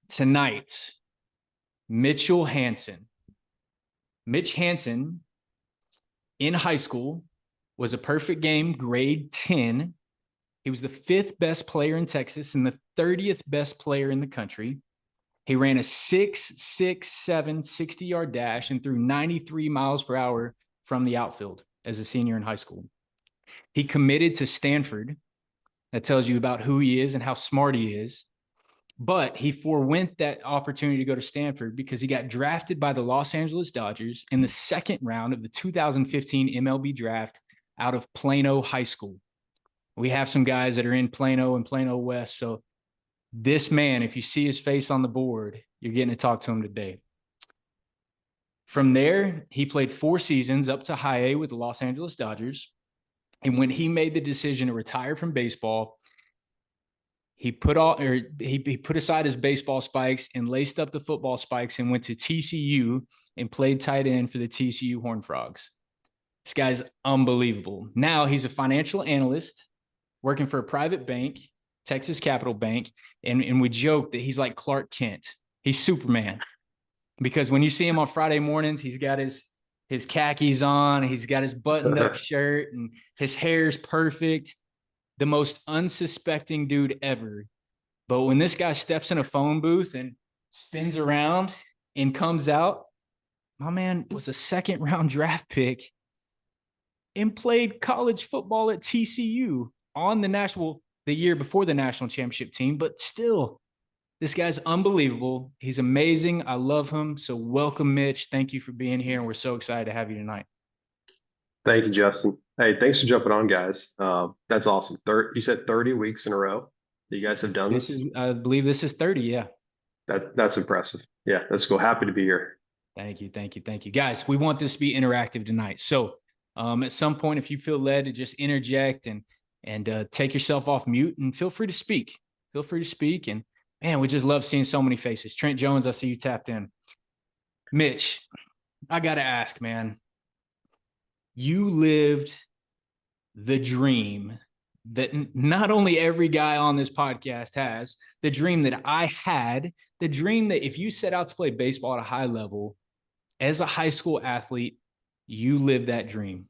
Tonight, Mitchell Hansen. Mitch Hansen in high school was a perfect game, grade 10. He was the fifth best player in Texas and the 30th best player in the country. He ran a 6.67 60-yard dash and threw 93 miles per hour from the outfield as a senior in high school. He committed to Stanford. That tells you about who he is and how smart he is. But he forewent that opportunity to go to Stanford because he got drafted by the Los Angeles Dodgers in the second round of the 2015 MLB draft out of Plano High School. We have some guys that are in Plano and Plano West. So this man, if you see his face on the board, you're getting to talk to him today. From there, he played 4 seasons up to high A with the Los Angeles Dodgers. And when he made the decision to retire from baseball, he put aside his baseball spikes and laced up the football spikes and went to TCU and played tight end for the TCU Horned Frogs. This guy's unbelievable. Now he's a financial analyst working for a private bank, Texas Capital Bank, and we joke that he's like Clark Kent. He's Superman because when you see him on Friday mornings, he's got his khakis on, he's got his buttoned up shirt, and his hair's perfect. The most unsuspecting dude ever. But when this guy steps in a phone booth and spins around and comes out, my man was a second round draft pick and played college football at TCU on the year before the national championship team. But still, this guy's unbelievable. He's amazing. I love him. So welcome, Mitch. Thank you for being here. And we're so excited to have you tonight. Thank you, Justin. Hey, thanks for jumping on, guys. That's awesome. You said 30 weeks in a row that you guys have done this? I believe this is 30, yeah. That's impressive. Yeah, that's cool. Happy to be here. Thank you. Guys, we want this to be interactive tonight. So at some point, if you feel led to just interject and take yourself off mute and feel free to speak. And man, we just love seeing so many faces. Trent Jones, I see you tapped in. Mitch, I got to ask, man, you lived the dream that not only every guy on this podcast has, the dream that I had, the dream that if you set out to play baseball at a high level as a high school athlete, you lived that dream.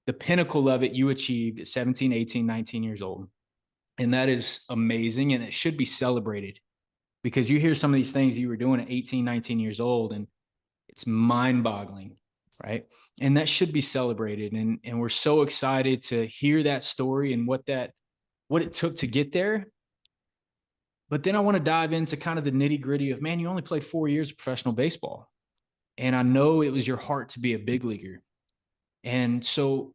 The pinnacle of it you achieved at 17, 18, 19 years old. And that is amazing. And it should be celebrated because you hear some of these things you were doing at 18, 19 years old, and it's mind-boggling, right? And that should be celebrated. And we're so excited to hear that story and what it took to get there. But then I want to dive into kind of the nitty-gritty of, man, you only played 4 years of professional baseball. And I know it was your heart to be a big leaguer. And so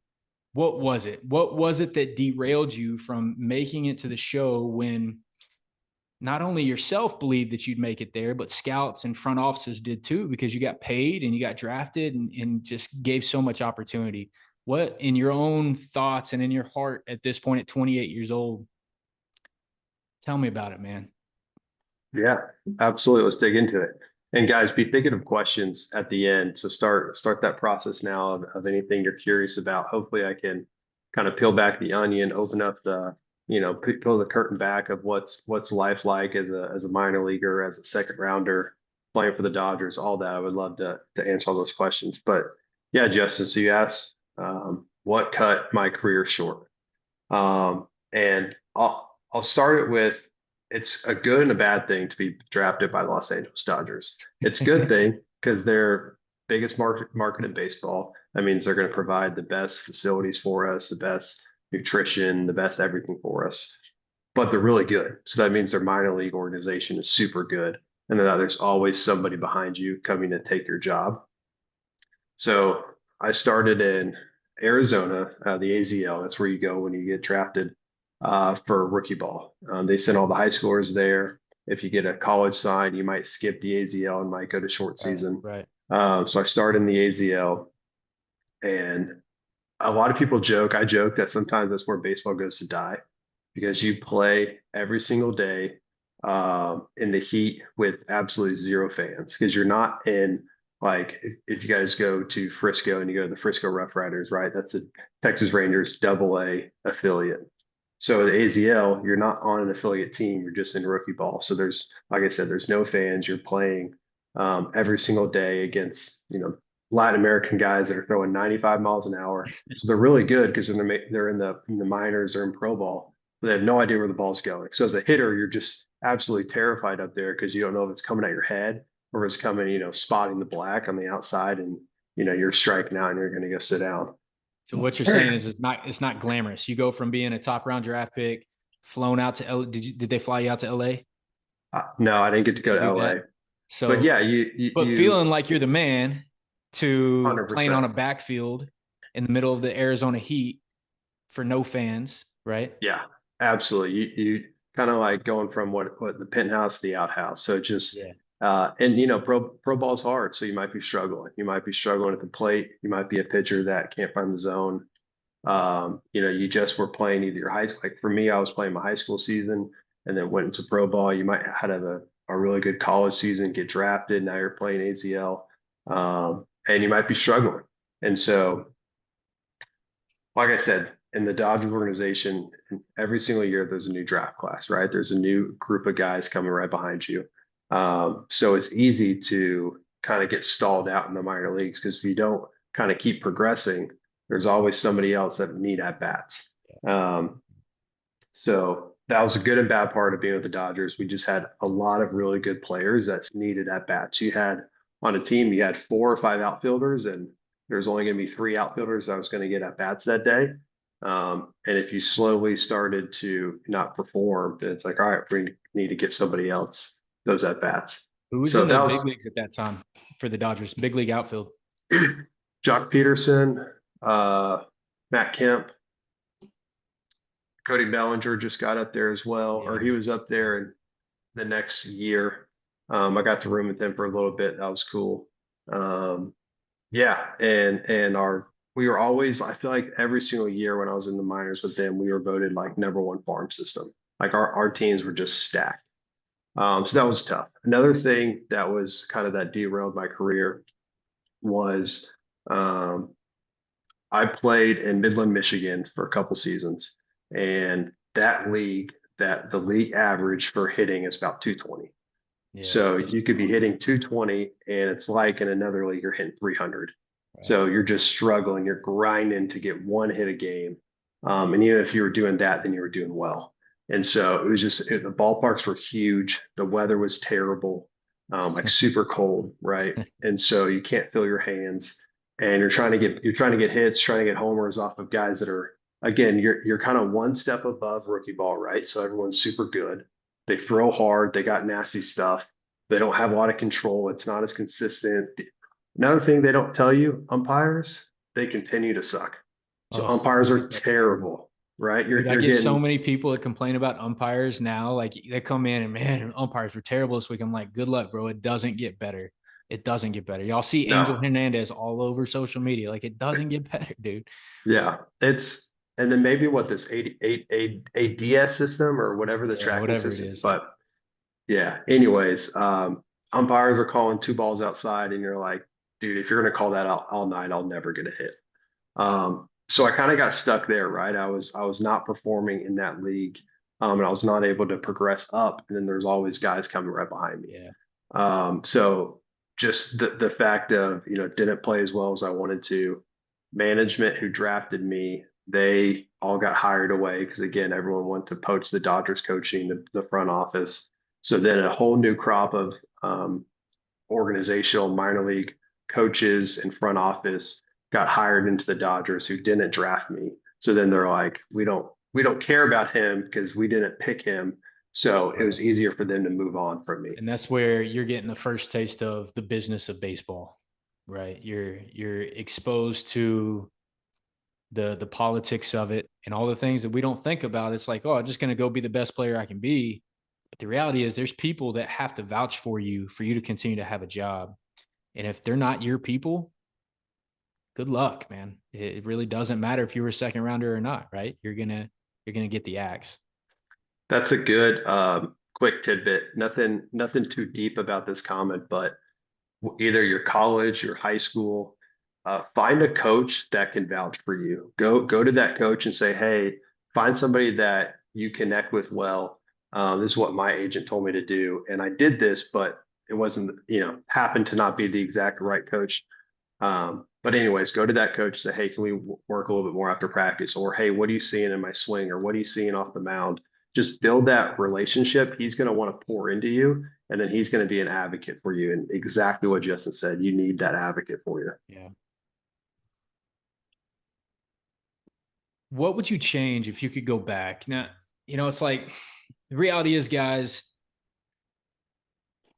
what was it? What was it that derailed you from making it to the show when not only yourself believed that you'd make it there, but scouts and front offices did too, because you got paid and you got drafted and just gave so much opportunity? What, in your own thoughts and in your heart at this point at 28 years old, tell me about it, man. Yeah, absolutely. Let's dig into it. And guys, be thinking of questions at the end. So start that process now of anything you're curious about. Hopefully I can kind of peel back the onion, open up the, peel the curtain back of what's life like as a minor leaguer, as a second rounder, playing for the Dodgers, all that. I would love to answer all those questions. But yeah, Justin, so you asked what cut my career short. And I'll start it with, it's a good and a bad thing to be drafted by Los Angeles Dodgers. It's a good thing because they're biggest market in baseball. That means they're going to provide the best facilities for us, the best nutrition, the best everything for us. But they're really good. So that means their minor league organization is super good. And then there's always somebody behind you coming to take your job. So I started in Arizona, the AZL. That's where you go when you get drafted for rookie ball. They send all the high schoolers there. If you get a college sign, you might skip the AZL and might go to short season. Right. So I started in the AZL, and a lot of people joke. I joke that sometimes that's where baseball goes to die because you play every single day in the heat with absolutely zero fans because you're not in, like, if you guys go to Frisco and you go to the Frisco Rough Riders, right? That's the Texas Rangers AA affiliate. So at AZL, you're not on an affiliate team, you're just in rookie ball. So there's, like I said, there's no fans. You're playing every single day against, Latin American guys that are throwing 95 miles an hour. So they're really good because they're in the minors or in pro ball, but they have no idea where the ball's going. So as a hitter, you're just absolutely terrified up there because you don't know if it's coming at your head or if it's coming, spotting the black on the outside, and you're striking out and you're going to go sit down. So what you're saying is it's not glamorous. You go from being a top round draft pick, flown out to L. Did they fly you out to LA No, I didn't get to go to to do LA, that? but So, yeah, you but feeling like you're the man to playing on 100%. a backfield in the middle of the Arizona heat for no fans, right? Yeah, absolutely. You kind of like going from what the penthouse to the outhouse. So just Yeah. and pro ball's hard. So you might be struggling. You might be struggling at the plate. You might be a pitcher that can't find the zone. You just were playing either your high school. Like for me, I was playing my high school season and then went into pro ball. You might have a really good college season, get drafted. Now you're playing ACL, and you might be struggling. And so, like I said, in the Dodgers organization, every single year there's a new draft class, right? There's a new group of guys coming right behind you. So it's easy to kind of get stalled out in the minor leagues because if you don't kind of keep progressing, there's always somebody else that need at bats. Um, so that was a good and bad part of being with the Dodgers. We just had a lot of really good players that needed at bats. You had on a team, you had 4 or 5 outfielders, and there's only going to be 3 outfielders that was going to get at bats that day. And if you slowly started to not perform, then it's like, all right, we need to give somebody else those at bats. Who was So in the that big leagues at that time for the Dodgers? Big league outfield. was Jock Peterson, uh, Matt Kemp, Cody Bellinger just got up there as well, or Yeah. he was up there in the next year. I got to room with them for a little bit. That was cool. Um, yeah, and we were always, I feel like every single year when I was in the minors with them, we were voted like #1 farm system. Like our teams were just stacked. So that was tough. Another thing that was kind of that derailed my career was um, I played in Midland, Michigan for a couple seasons, and that the league average for hitting is about 220. Yeah. So Just you could be hitting 220, and it's like in another league you're hitting 300. right. So you're just struggling. You're grinding to get one hit a game, and even if you were doing that, then you were doing well. And so it was the ballparks were huge. The weather was terrible, like super cold, right? And so you can't feel your hands, and you're trying to get hits, trying to get homers off of guys that are, again, you're kind of one step above rookie ball, right? So everyone's super good. They throw hard. They got nasty stuff. They don't have a lot of control. It's not as consistent. Another thing they don't tell you, umpires, they continue to suck. So Oh, umpires are that's true. terrible, right? Dude, I You're get so getting many people that complain about umpires now. Like they come in and man, umpires were terrible this week. I'm like, good luck, bro. It doesn't get better. It doesn't get better. Y'all see Angel no, Hernandez all over social media. Like it doesn't get better, dude. yeah. It's and then maybe what this 88 ADS system or whatever the Yeah, tracking whatever it system, is. Yeah. but yeah. Anyways, umpires are calling 2 balls outside, and you're like, dude, if you're gonna call that out all night, I'll never get a hit. So I kind of got stuck there, right? I was not performing in that league, and I was not able to progress up. And then there's always guys coming right behind me. Yeah. So just the fact of didn't play as well as I wanted to. Management who drafted me, they all got hired away because again, everyone wanted to poach the Dodgers coaching, the front office. So then a whole new crop of organizational minor league coaches and front office got hired into the Dodgers who didn't draft me. So then they're like, we don't care about him because we didn't pick him. So it was Right. easier for them to move on from me. And that's where you're getting the first taste of the business of baseball, right? You're exposed to the politics of it and all the things that we don't think about. It's like, oh, I'm just going to go be the best player I can be. But the reality is there's people that have to vouch for you to continue to have a job. And if they're not your people, good luck, man. It really doesn't matter if you were a second rounder or not, right? You're gonna get the axe. That's a good quick tidbit. Nothing too deep about this comment, but either your college, your high school, find a coach that can vouch for you. Go to that coach and say, hey, find somebody that you connect with well. This is what my agent told me to do. And I did this, but it wasn't, happened to not be the exact right coach. But anyways, go to that coach, say, hey, can we work a little bit more after practice? Or, hey, what are you seeing in my swing? Or what are you seeing off the mound? Just build that relationship. He's going to want to pour into you, and then he's going to be an advocate for you. And exactly what Justin said, you need that advocate for you. Yeah. What would you change if you could go back? Now, it's like the reality is, guys,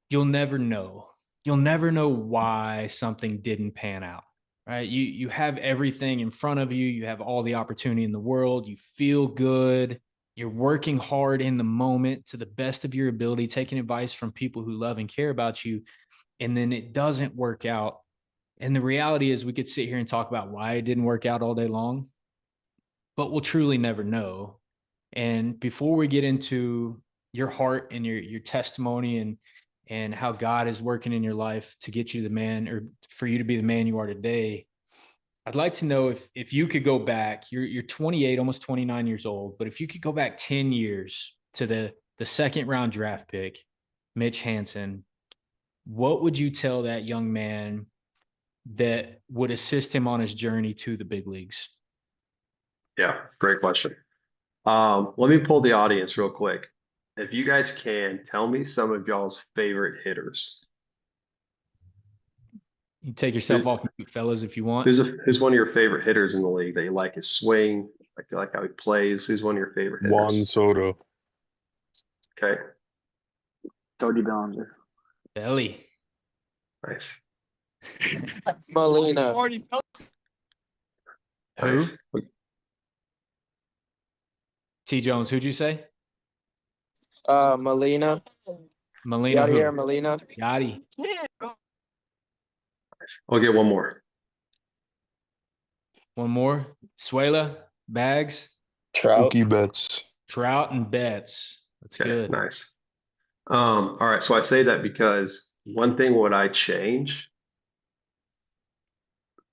you'll never know. You'll never know why something didn't pan out. Right? You have everything in front of you. You have all the opportunity in the world. You feel good. You're working hard in the moment to the best of your ability, taking advice from people who love and care about you, and then it doesn't work out. And the reality is we could sit here and talk about why it didn't work out all day long, but we'll truly never know. And before we get into your heart and your testimony and how God is working in your life to get you the man, or for you to be the man you are today, I'd like to know if you could go back. You're 28, almost 29 years old, but if you could go back 10 years to the second round draft pick, Mitch Hansen, what would you tell that young man that would assist him on his journey to the big leagues? Yeah, great question. Let me pull the audience real quick. If you guys can, tell me some of y'all's favorite hitters. You take yourself Who's, off mute, fellas, if you want. who's one of your favorite hitters in the league that you like his swing, like you like how he plays? Who's one of your favorite Juan hitters? Soto. Okay, Cody Bellinger. Belly. nice, Molina. Who? nice. T. Jones, who'd you say? Molina. Molina. Who? Yadier Molina. Yachty. I'll get one more. One more. Suela, Bags, Trout. Mookie Betts. Trout, and Betts. That's Okay, good. nice. All right. So I say that because one thing would I change?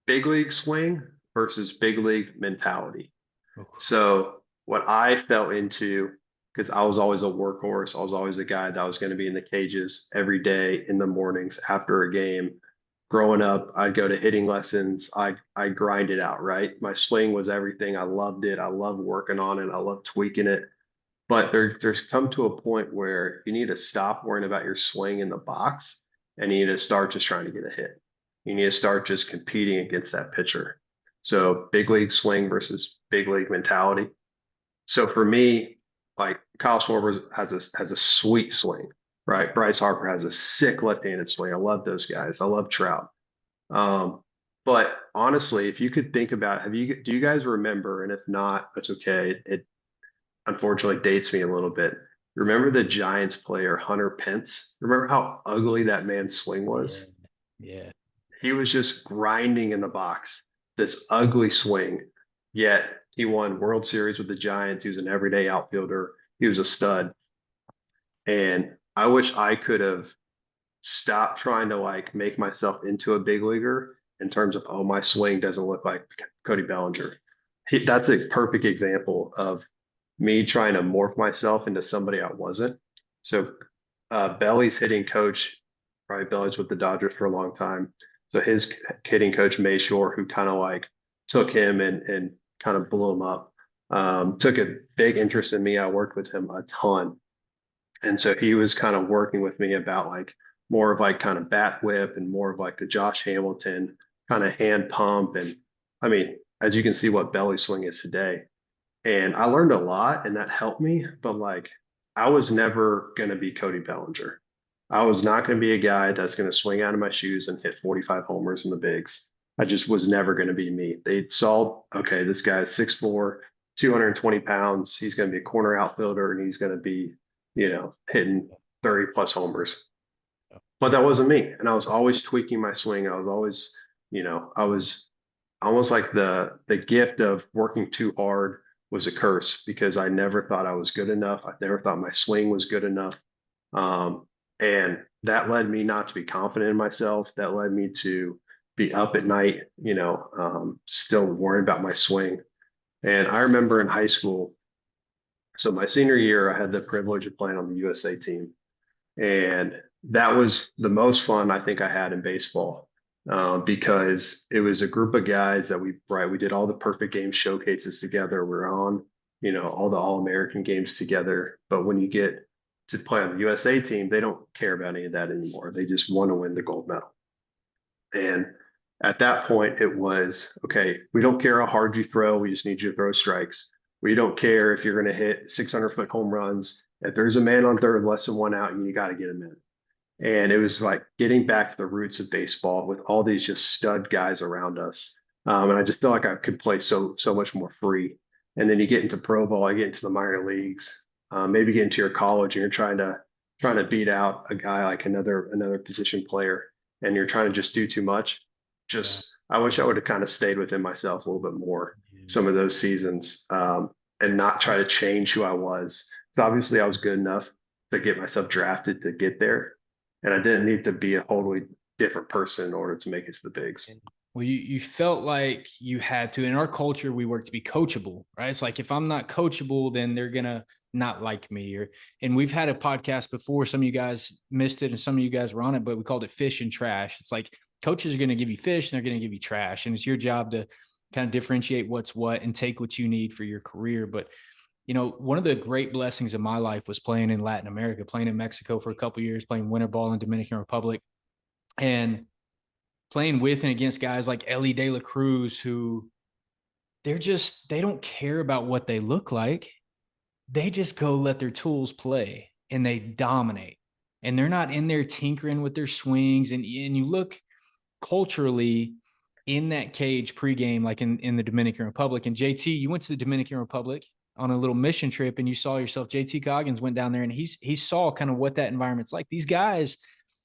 Big league swing versus big league mentality. So what I fell into, because I was always a workhorse, I was always a guy that was going to be in the cages every day in the mornings after a game. Growing up, I'd go to hitting lessons. I grind it out, right? My swing was everything. I loved it. I loved working on it. I loved tweaking it. But there's come to a point where you need to stop worrying about your swing in the box and you need to start just trying to get a hit. You need to start just competing against that pitcher. So big league swing versus big league mentality. So for me, like Kyle Schwarber has a sweet swing, right? Bryce Harper has a sick left-handed swing. I love those guys. I love Trout. But honestly, if you could think about, do you guys remember? And if not, that's okay. It unfortunately dates me a little bit. Remember the Giants player Hunter Pence? Remember how ugly that man's swing was? Yeah. He was just grinding in the box, this ugly swing. Yet he won World Series with the Giants. He was an everyday outfielder. He was a stud. And I wish I could have stopped trying to like make myself into a big leaguer in terms of, oh, my swing doesn't look like Cody Bellinger. That's a perfect example of me trying to morph myself into somebody I wasn't. So Belly's hitting coach, probably Belly's with the Dodgers for a long time. So his hitting coach, May Shore, who kind of like took him and kind of blew him up, took a big interest in me. I worked with him a ton. And so he was kind of working with me about like more of like kind of bat whip and more of like the Josh Hamilton kind of hand pump. And I mean, as you can see what belly swing is today. And I learned a lot and that helped me, but like I was never going to be Cody Bellinger. I was not going to be a guy that's going to swing out of my shoes and hit 45 homers in the bigs. I just was never going to be me. They saw, okay, this guy's 6'4", 220 pounds. He's going to be a corner outfielder and he's going to be, hitting 30 plus homers. But that wasn't me. And I was always tweaking my swing. I was always, I was almost like the gift of working too hard was a curse because I never thought I was good enough. I never thought my swing was good enough. And that led me not to be confident in myself. That led me to be up at night, still worrying about my swing. And I remember in high school, So my senior year, I had the privilege of playing on the USA team. And that was the most fun I think I had in baseball, because it was a group of guys that we did all the perfect game showcases together. We're on, all the All-American games together. But when you get to play on the USA team, they don't care about any of that anymore. They just want to win the gold medal. And at that point, it was, okay, we don't care how hard you throw. We just need you to throw strikes. We don't care if you're going to hit 600-foot home runs. If there's a man on third, less than one out, you got to get him in. And it was like getting back to the roots of baseball with all these just stud guys around us. And I just feel like I could play so much more free. And then you get into pro ball, I get into the minor leagues, maybe get into your college, and you're trying to beat out a guy like another position player, and you're trying to just do too much. I wish I would have kind of stayed within myself a little bit more some of those seasons, and not try to change who I was. So obviously I was good enough to get myself drafted to get there, and I didn't need to be a totally different person in order to make it to the bigs. Well, you felt like you had to. In our culture, we work to be coachable, right? It's like if I'm not coachable, then they're gonna not like me. And we've had a podcast before. Some of you guys missed it, and some of you guys were on it, but we called it fish and trash. It's like coaches are gonna give you fish, and they're gonna give you trash, and it's your job to kind of differentiate what's what and take what you need for your career. But one of the great blessings of my life was playing in Latin America, playing in Mexico for a couple of years, playing winter ball in Dominican Republic, and playing with and against guys like Ellie De La Cruz, who they don't care about what they look like. They just go let their tools play and they dominate. And they're not in there tinkering with their swings. And you look culturally in that cage pregame, like in the Dominican Republic. And JT, you went to the Dominican Republic on a little mission trip and you saw yourself. JT Coggins went down there and he saw kind of what that environment's like. These guys,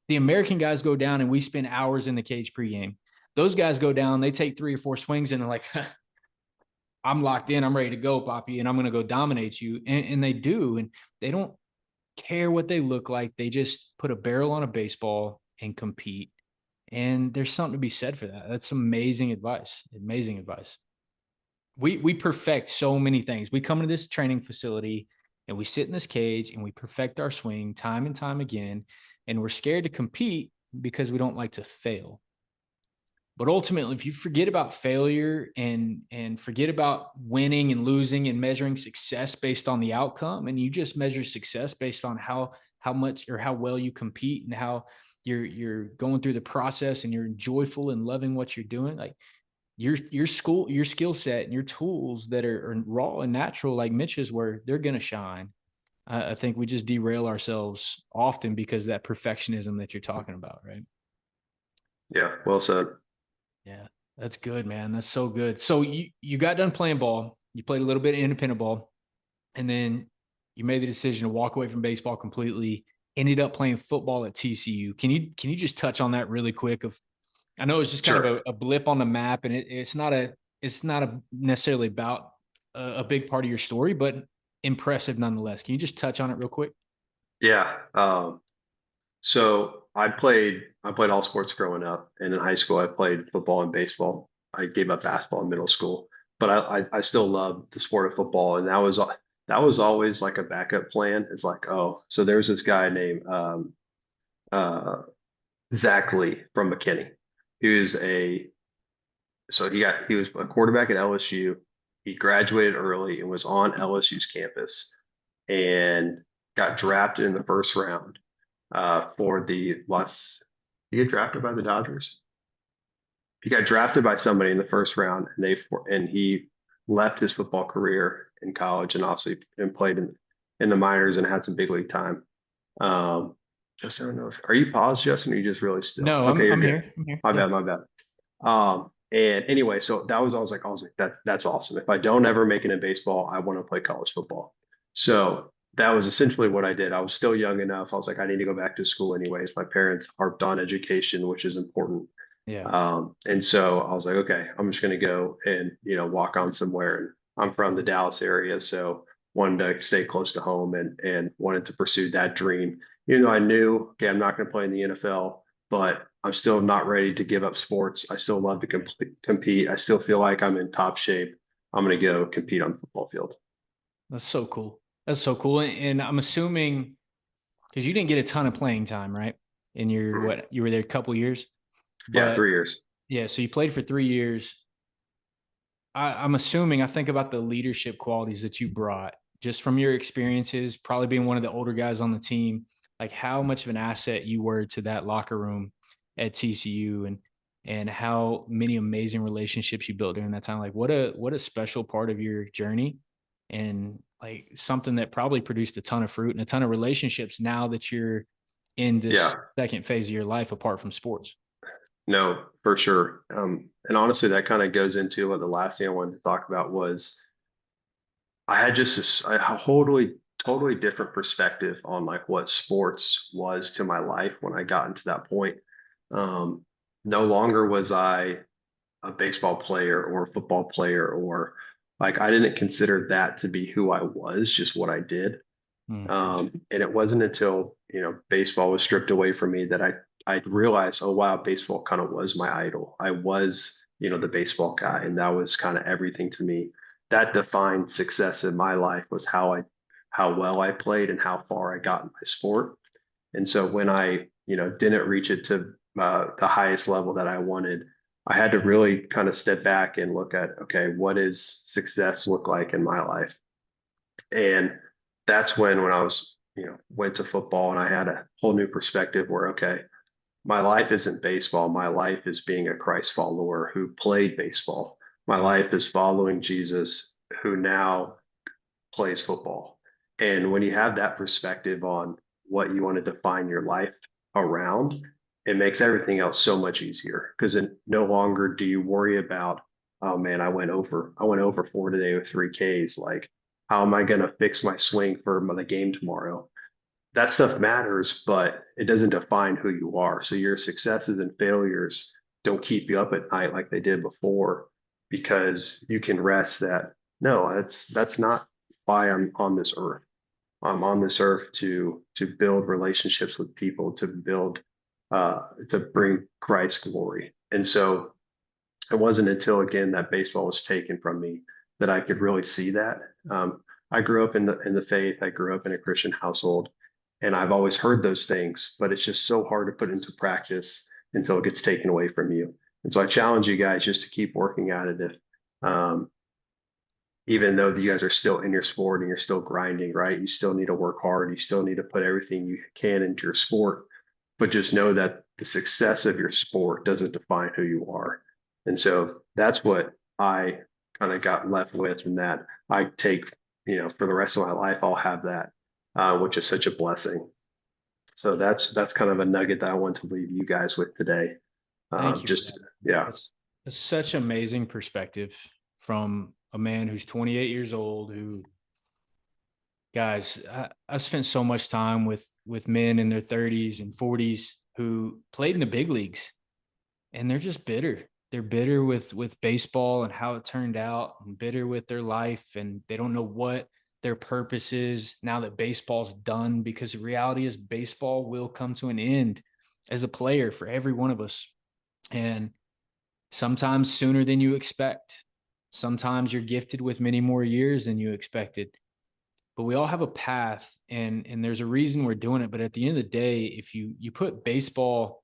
the American guys, go down and we spend hours in the cage pregame. Those guys go down, they take 3 or 4 swings and they're like, I'm locked in, I'm ready to go, Poppy, and I'm going to go dominate you. And they do. And they don't care what they look like. They just put a barrel on a baseball and compete. And there's something to be said for that. That's amazing advice. Amazing advice. We perfect so many things. We come into this training facility and we sit in this cage and we perfect our swing time and time again. And we're scared to compete because we don't like to fail. But ultimately, if you forget about failure and forget about winning and losing and measuring success based on the outcome, and you just measure success based on how much or how well you compete and how you're going through the process and you're joyful and loving what you're doing, like your skill set and your tools that are raw and natural, like Mitch's, where they're going to shine. I think we just derail ourselves often because of that perfectionism that you're talking about, right? Yeah, well said. Yeah, that's good, man. That's so good. So you got done playing ball. You played a little bit of independent ball, and then you made the decision to walk away from baseball completely. Ended up playing football at TCU. Can you just touch on that really quick? I know it's just kind of a blip on the map, and it's not necessarily about a big part of your story, but impressive nonetheless. Can you just touch on it real quick? Yeah. So I played all sports growing up, and in high school I played football and baseball. I gave up basketball in middle school, but I still loved the sport of football, and that was always like a backup plan. It's like, oh, so there's this guy named uh, Zach Lee from McKinney. He was he was a quarterback at LSU. He graduated early and was on LSU's campus, and got drafted in the first round for the he get drafted by the Dodgers. He got drafted by somebody in the first round, and he left his football career in college and also played in the minors and had some big league time. Justin, I don't know. Are you paused, Justin? Or are you just really still? No, Okay, I'm you're here. good. I'm here. My bad. And anyway, so I was like, that's awesome. If I don't ever make it in baseball, I want to play college football. So that was essentially what I did. I was still young enough. I was like, I need to go back to school anyways. My parents harped on education, which is important. Yeah. And so I was like, okay, I'm just going to go and, walk on somewhere. And I'm from the Dallas area, so wanted to stay close to home and wanted to pursue that dream. Even though I knew, okay, I'm not going to play in the NFL, but I'm still not ready to give up sports. I still love to compete. I still feel like I'm in top shape. I'm going to go compete on the football field. That's so cool. That's so cool. And I'm assuming because you didn't get a ton of playing time, right? In your you were there a couple years, Yeah, but 3 years. yeah, so you played for 3 years. I'm assuming I think about the leadership qualities that you brought just from your experiences, probably being one of the older guys on the team, like how much of an asset you were to that locker room at TCU and how many amazing relationships you built during that time. Like what a special part of your journey and like something that probably produced a ton of fruit and a ton of relationships now that you're in this Yeah, second phase of your life apart from sports. no, for sure. And honestly, that kind of goes into what the last thing I wanted to talk about was I had just a totally different perspective on like what sports was to my life when I got into that point. Um, no longer was I a baseball player or a football player or like I didn't consider that to be who I was, just what I did. Mm. And it wasn't until, baseball was stripped away from me that I realized, oh wow, baseball kind of was my idol. I was, the baseball guy, and that was kind of everything to me. That defined success in my life was how well I played and how far I got in my sport. And so when I, didn't reach it to the highest level that I wanted, I had to really kind of step back and look at, okay, what does success look like in my life? And that's when I was, went to football and I had a whole new perspective where, okay, my life isn't baseball. My life is being a Christ follower who played baseball. My life is following Jesus who now plays football. And when you have that perspective on what you want to define your life around, it makes everything else so much easier because no longer do you worry about, oh man, I went over four today with 3 Ks. Like, how am I going to fix my swing for the game tomorrow? That stuff matters, but it doesn't define who you are. So your successes and failures don't keep you up at night like they did before, because you can rest that no, that's not why I'm on this earth. I'm on this earth to build relationships with people, to bring Christ glory. And so it wasn't until again that baseball was taken from me that I could really see that. I grew up in the faith. I grew up in a Christian household, and I've always heard those things, but it's just so hard to put into practice until it gets taken away from you. And so I challenge you guys just to keep working at it. If even though you guys are still in your sport and you're still grinding, right? You still need to work hard. You still need to put everything you can into your sport, but just know that the success of your sport doesn't define who you are. And so that's what I kind of got left with, and that I take, for the rest of my life, I'll have that, which is such a blessing. So that's kind of a nugget that I want to leave you guys with today. Thank you for Just that. yeah, That's such amazing perspective from a man who's 28 years old who guys, I've spent so much time with men in their 30s and 40s who played in the big leagues and they're just bitter. They're bitter with baseball and how it turned out and bitter with their life and they don't know what their purpose is now that baseball's done because the reality is baseball will come to an end as a player for every one of us. And sometimes sooner than you expect. Sometimes you're gifted with many more years than you expected. But we all have a path and there's a reason we're doing it. But at the end of the day, if you put baseball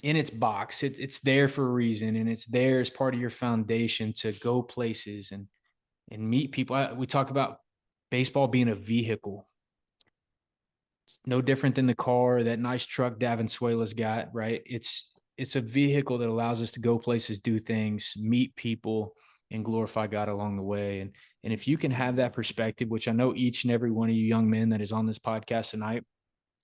in its box, it's there for a reason and it's there as part of your foundation to go places and meet people. We talk about baseball being a vehicle. No different than the car, that nice truck Davanzuela's got, right? It's a vehicle that allows us to go places, do things, meet people, and glorify God along the way. And if you can have that perspective, which I know each and every one of you young men that is on this podcast tonight,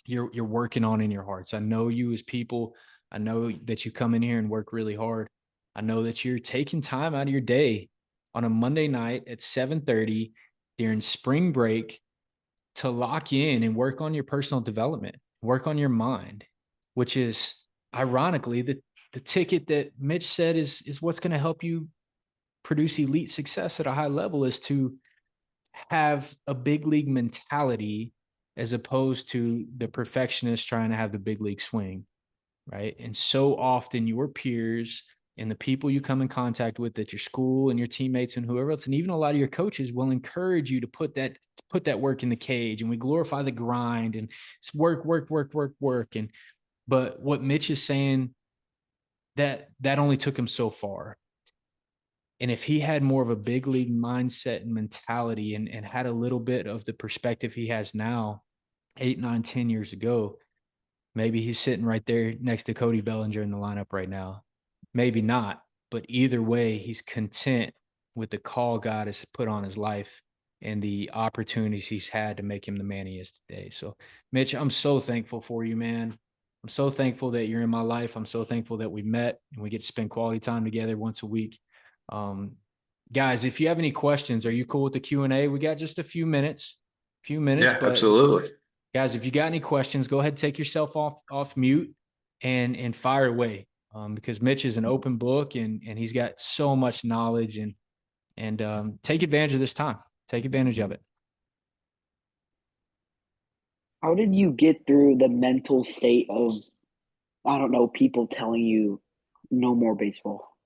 you're working on in your hearts. I know you as people. I know that you come in here and work really hard. I know that you're taking time out of your day on a Monday night at 7:30 during spring break to lock in and work on your personal development, work on your mind, which is ironically the ticket that Mitch said is what's going to help you produce elite success at a high level is to have a big league mentality as opposed to the perfectionist trying to have the big league swing, right? And so often your peers and the people you come in contact with at your school and your teammates and whoever else, and even a lot of your coaches will encourage you to put that work in the cage, and we glorify the grind and it's work. But what Mitch is saying, that only took him so far. And if he had more of a big league mindset and mentality and had a little bit of the perspective he has now, 8, 9, 10 years ago, maybe he's sitting right there next to Cody Bellinger in the lineup right now. Maybe not, but either way, he's content with the call God has put on his life and the opportunities he's had to make him the man he is today. So, Mitch, I'm so thankful for you, man. I'm so thankful that you're in my life. I'm so thankful that we met and we get to spend quality time together once a week. Guys, if you have any questions, are you cool with the Q&A? We got just a few minutes, Yeah, but absolutely. guys, if you got any questions, go ahead and take yourself off mute and fire away. Because Mitch is an open book and he's got so much knowledge and take advantage of this time. Take advantage of it. How did you get through the mental state of, I don't know, people telling you no more baseball?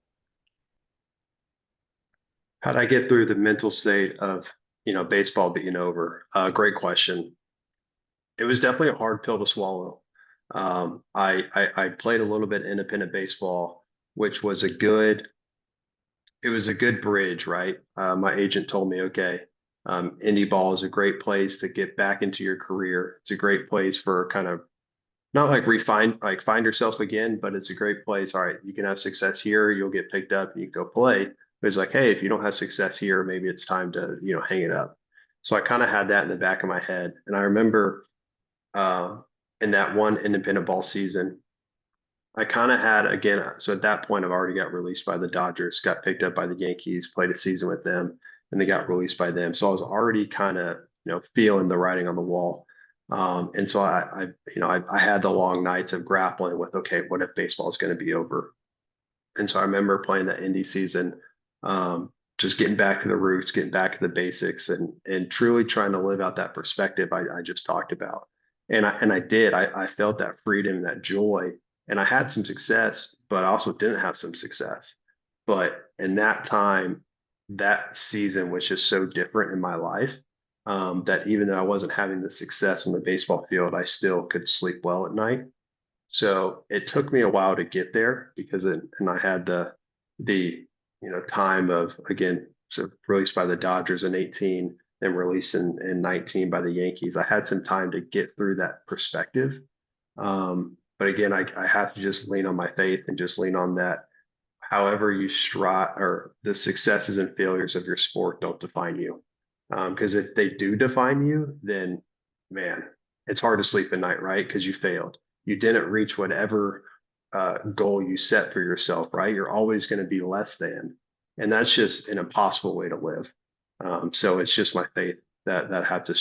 How'd I get through the mental state of, baseball being over? Great question. It was definitely a hard pill to swallow. I played a little bit independent baseball, which was it was a good bridge, right? My agent told me, okay, indie ball is a great place to get back into your career. It's a great place for kind of not like find yourself again, but it's a great place. All right, you can have success here, you'll get picked up and you can go play. But it's like, hey, if you don't have success here, maybe it's time to, hang it up. So I kind of had that in the back of my head. And I remember in that one independent ball season, I kind of had again. So at that point, I've already got released by the Dodgers, got picked up by the Yankees, played a season with them, and they got released by them. So I was already kind of feeling the writing on the wall. And so I had the long nights of grappling with, okay, what if baseball is going to be over? And so I remember playing that indie season, just getting back to the roots, getting back to the basics, and truly trying to live out that perspective I just talked about. And I did. I felt that freedom, that joy, and I had some success, but I also didn't have some success. But in that time, that season was just so different in my life, that even though I wasn't having the success in the baseball field, I still could sleep well at night. So it took me a while to get there and I had the time of, again, so released by the Dodgers in 18 and released in 19 by the Yankees. I had some time to get through that perspective. But again, I have to just lean on my faith and just lean on that. However you strive, or the successes and failures of your sport don't define you. Because if they do define you, then man, it's hard to sleep at night, right? Because you failed. You didn't reach whatever goal you set for yourself, right? You're always going to be less than. And that's just an impossible way to live. So it's just my faith that I have to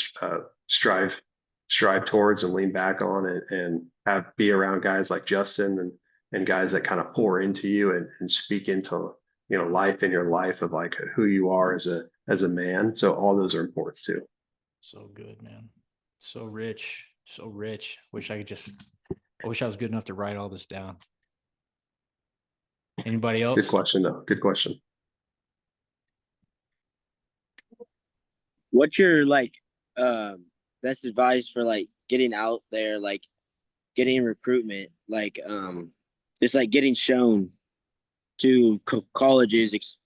strive towards and lean back on and be around guys like Justin and guys that kind of pour into you and speak into life in your life of like who you are as a man. So all those are important too. So good, man. So rich. So rich. I wish I was good enough to write all this down. Anybody else? Good question though. Good question. What's your best advice for getting out there, getting recruitment, just getting shown to colleges,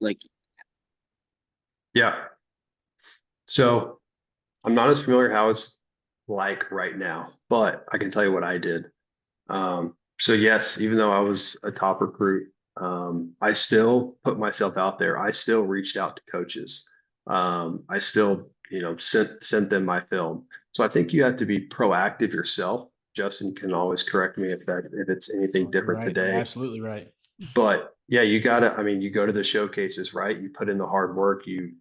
Yeah. So I'm not as familiar how it's like right now, but I can tell you what I did. So yes, even though I was a top recruit, I still put myself out there. I still reached out to coaches. I still, sent them my film. So I think you have to be proactive yourself. Justin can always correct me if it's anything different Right. today. You're absolutely right. But yeah, you you go to the showcases, right? You put in the hard work, you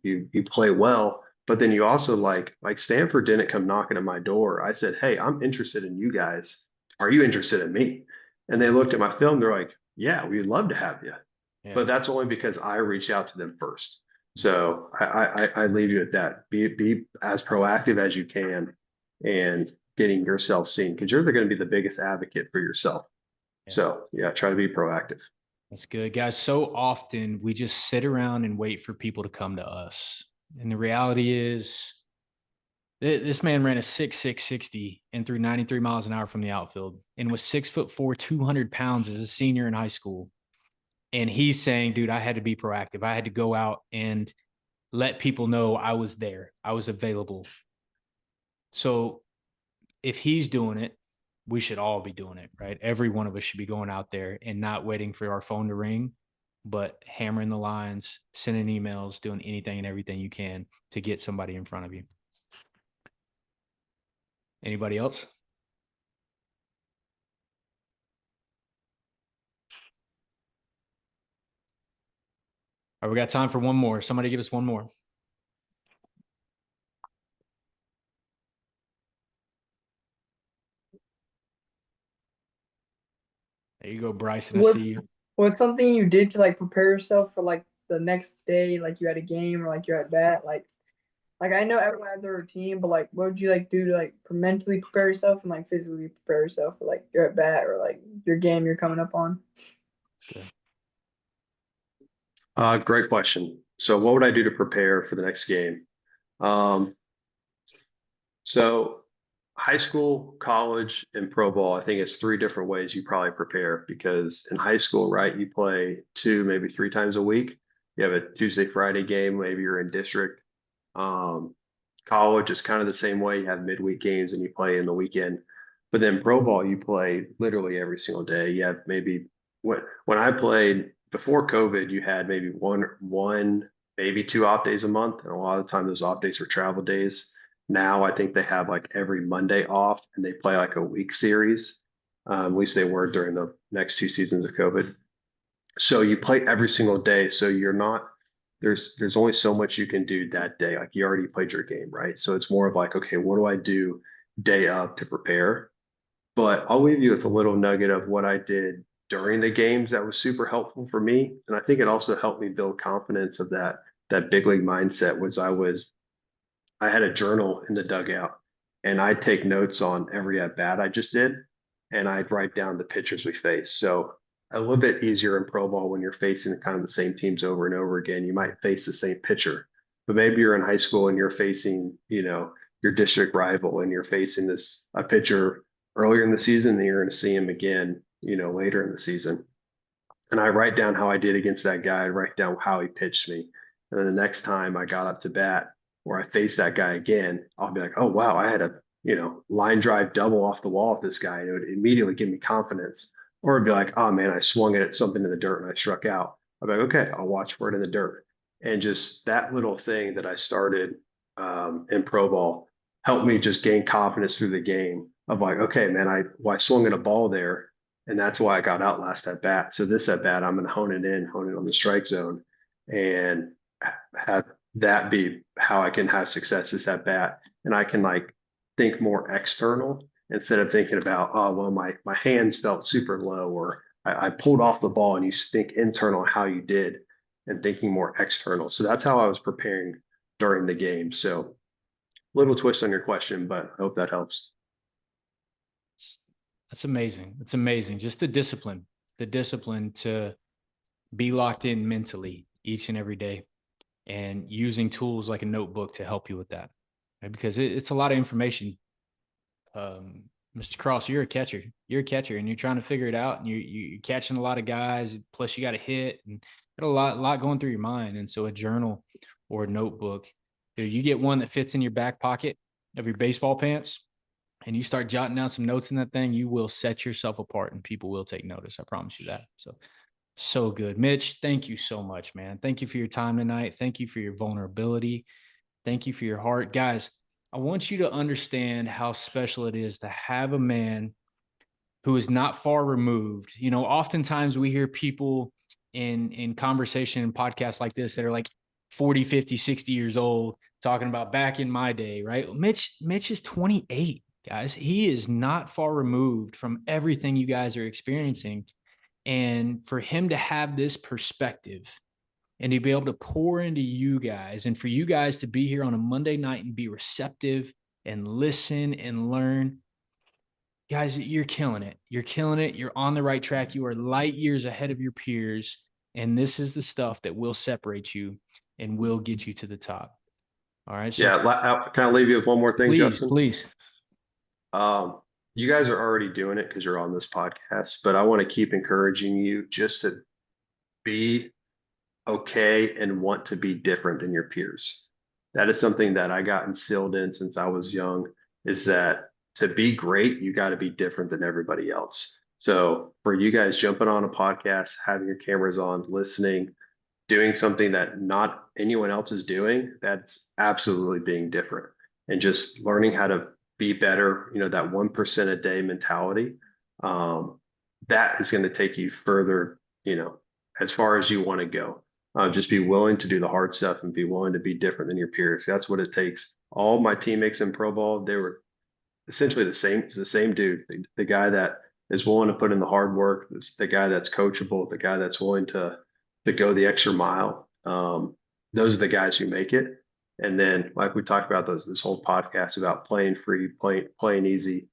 play well, but then you also like Stanford didn't come knocking at my door. I said, hey, I'm interested in you guys. Are you interested in me? And they looked at my film, they're like, yeah, we'd love to have you. Yeah. But that's only because I reached out to them first. So I leave you at that. Be as proactive as you can and getting yourself seen, because you're going to be the biggest advocate for yourself. Yeah. So yeah, try to be proactive. That's good, guys. So often we just sit around and wait for people to come to us. And the reality is, this man ran a 6.6 60 and threw 93 miles an hour from the outfield and was 6'4", 200 pounds as a senior in high school. And he's saying, dude, I had to be proactive. I had to go out and let people know I was there. I was available. So if he's doing it, we should all be doing it, right? Every one of us should be going out there and not waiting for our phone to ring, but hammering the lines, sending emails, doing anything and everything you can to get somebody in front of you. Anybody else? All right, we got time for one more. Somebody give us one more. There you go, Bryson. I see you. What's something you did to like prepare yourself for like the next day, like you had a game or like you're at bat, like I know everyone has their routine, but like what would you like do to like mentally prepare yourself and like physically prepare yourself for like you're at bat or like your game you're coming up on? That's good. Great question. So what would I do to prepare for the next game? So high school, college, and pro ball, I think it's three different ways you probably prepare because in high school, right, you play 2, maybe 3 times a week. You have a Tuesday, Friday game, maybe you're in district. College is kind of the same way. You have midweek games and you play in the weekend. But then pro ball, you play literally every single day. You have maybe when I played before COVID, you had maybe one, maybe 2 off days a month. And a lot of the time those off days were travel days. Now I think they have like every Monday off and they play like a week series. At least they were during the next 2 seasons of COVID. So you play every single day. So you're not there's only so much you can do that day. Like you already played your game, right? So it's more of like, okay, what do I do day of to prepare? But I'll leave you with a little nugget of what I did during the games that was super helpful for me. And I think it also helped me build confidence of that big league mindset I had a journal in the dugout and I'd take notes on every at bat I just did and I'd write down the pitchers we faced. So a little bit easier in pro ball when you're facing kind of the same teams over and over again. You might face the same pitcher, but maybe you're in high school and you're facing, your district rival and you're facing a pitcher earlier in the season, and you're going to see him again, later in the season. And I write down how I did against that guy, I write down how he pitched me. And then the next time I got up to bat or I face that guy again, I'll be like, oh wow, I had a line drive double off the wall with this guy. And it would immediately give me confidence. Or it'd be like, oh man, I swung it at something in the dirt and I struck out. I'd be like, okay, I'll watch for it in the dirt. And just that little thing that I started in pro ball helped me just gain confidence through the game of like, okay, man, I swung at a ball there. And that's why I got out last at bat. So this at bat, I'm going to hone it on the strike zone and have that be how I can have success this at bat. And I can like think more external instead of thinking about, oh, well, my hands felt super low or I pulled off the ball, and you think internal how you did and thinking more external. So that's how I was preparing during the game. So little twist on your question, but I hope that helps. That's amazing. It's amazing. Just the discipline to be locked in mentally each and every day and using tools like a notebook to help you with that. Right? Because it's a lot of information. Mr. Cross, you're a catcher. You're a catcher and you're trying to figure it out, and you're catching a lot of guys. Plus you got to hit and got a lot going through your mind. And so a journal or a notebook, you get one that fits in your back pocket of your baseball pants, and you start jotting down some notes in that thing, you will set yourself apart and people will take notice. I promise you that. So good. Mitch, thank you so much, man. Thank you for your time tonight. Thank you for your vulnerability. Thank you for your heart. Guys, I want you to understand how special it is to have a man who is not far removed. Oftentimes we hear people in conversation and podcasts like this that are like 40, 50, 60 years old talking about back in my day, right? Mitch is 28. Guys, he is not far removed from everything you guys are experiencing. And for him to have this perspective and to be able to pour into you guys, and for you guys to be here on a Monday night and be receptive and listen and learn, guys, you're killing it. You're killing it. You're on the right track. You are light years ahead of your peers. And this is the stuff that will separate you and will get you to the top. All right. So Yeah. Can I leave you with one more thing, please, Justin? please. You guys are already doing it because you're on this podcast, but I want to keep encouraging you just to be okay and want to be different than your peers. That is something that I got instilled in since I was young, is that to be great, you got to be different than everybody else. So for you guys jumping on a podcast, having your cameras on, listening, doing something that not anyone else is doing, that's absolutely being different and just learning how to be better, that 1% a day mentality. That is going to take you further, as far as you want to go. Just be willing to do the hard stuff and be willing to be different than your peers. That's what it takes. All my teammates in pro ball, they were essentially the same dude, the guy that is willing to put in the hard work, the guy that's coachable, the guy that's willing to go the extra mile. Those are the guys who make it. And then, like we talked about this whole podcast about playing free, playing easy,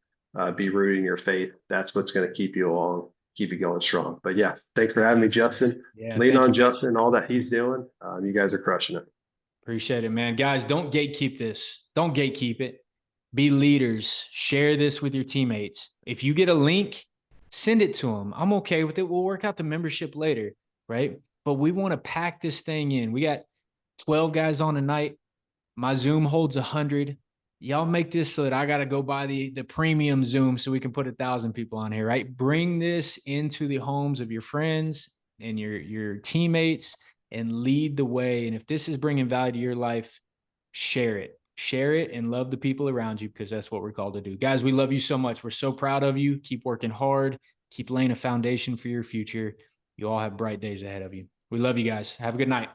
be rooting your faith. That's what's going to keep you along, keep you going strong. But yeah, thanks for having me, Justin. Yeah, Lean thank on you, Justin, all that he's doing. You guys are crushing it. Appreciate it, man. Guys, don't gatekeep this. Don't gatekeep it. Be leaders. Share this with your teammates. If you get a link, send it to them. I'm okay with it. We'll work out the membership later, right? But we want to pack this thing in. We got 12 guys on tonight. My Zoom holds 100. Y'all make this so that I got to go buy the premium Zoom so we can put 1,000 people on here, right? Bring this into the homes of your friends and your teammates and lead the way. And if this is bringing value to your life, share it. Share it and love the people around you, because that's what we're called to do. Guys, we love you so much. We're so proud of you. Keep working hard. Keep laying a foundation for your future. You all have bright days ahead of you. We love you guys. Have a good night.